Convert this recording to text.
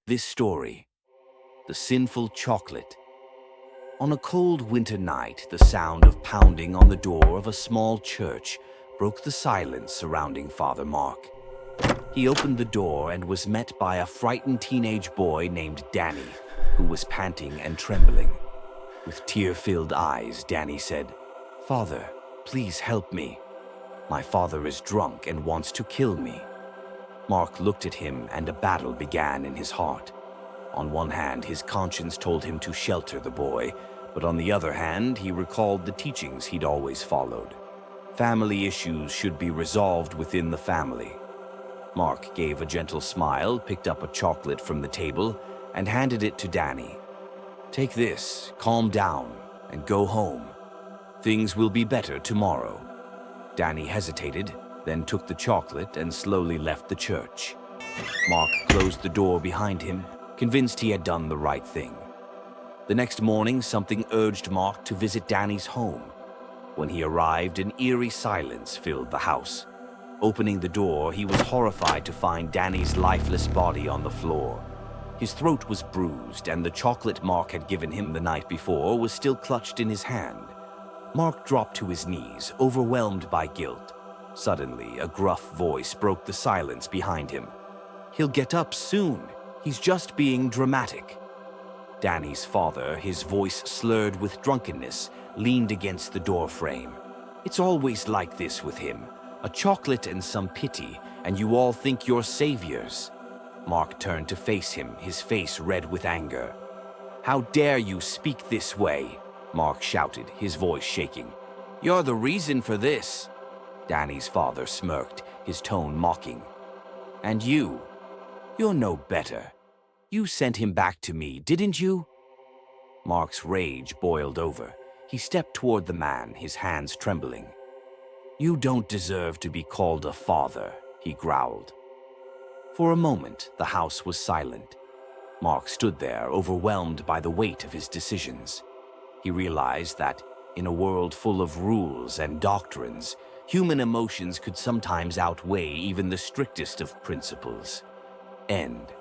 This story, The Sinful Chocolate. On a cold winter night, the sound of pounding on the door of a small church broke the silence surrounding Father Mark. He opened the door and was met by a frightened teenage boy named Danny, who was panting and trembling. With tear-filled eyes, Danny said, "Father, please help me. My father is drunk and wants to kill me." Mark looked at him and a battle began in his heart. On one hand, his conscience told him to shelter the boy, but on the other hand, he recalled the teachings he'd always followed. Family issues should be resolved within the family. Mark gave a gentle smile, picked up a chocolate from the table, and handed it to Danny. "Take this, calm down, and go home. Things will be better tomorrow." Danny hesitated, then took the chocolate and slowly left the church. Mark closed the door behind him, convinced he had done the right thing. The next morning, something urged Mark to visit Danny's home. When he arrived, an eerie silence filled the house. Opening the door, he was horrified to find Danny's lifeless body on the floor. His throat was bruised, and the chocolate Mark had given him the night before was still clutched in his hand. Mark dropped to his knees, overwhelmed by guilt. Suddenly, a gruff voice broke the silence behind him. "He'll get up soon. He's just being dramatic." Danny's father, his voice slurred with drunkenness, leaned against the doorframe. "It's always like this with him. A chocolate and some pity, and you all think you're saviors." Mark turned to face him, his face red with anger. "How dare you speak this way?" Mark shouted, his voice shaking. "You're the reason for this." Danny's father smirked, his tone mocking. "And you're no better. You sent him back to me, didn't you?" Mark's rage boiled over. He stepped toward the man, his hands trembling. "You don't deserve to be called a father," he growled. For a moment, the house was silent. Mark stood there, overwhelmed by the weight of his decisions. He realized that, in a world full of rules and doctrines, human emotions could sometimes outweigh even the strictest of principles. End.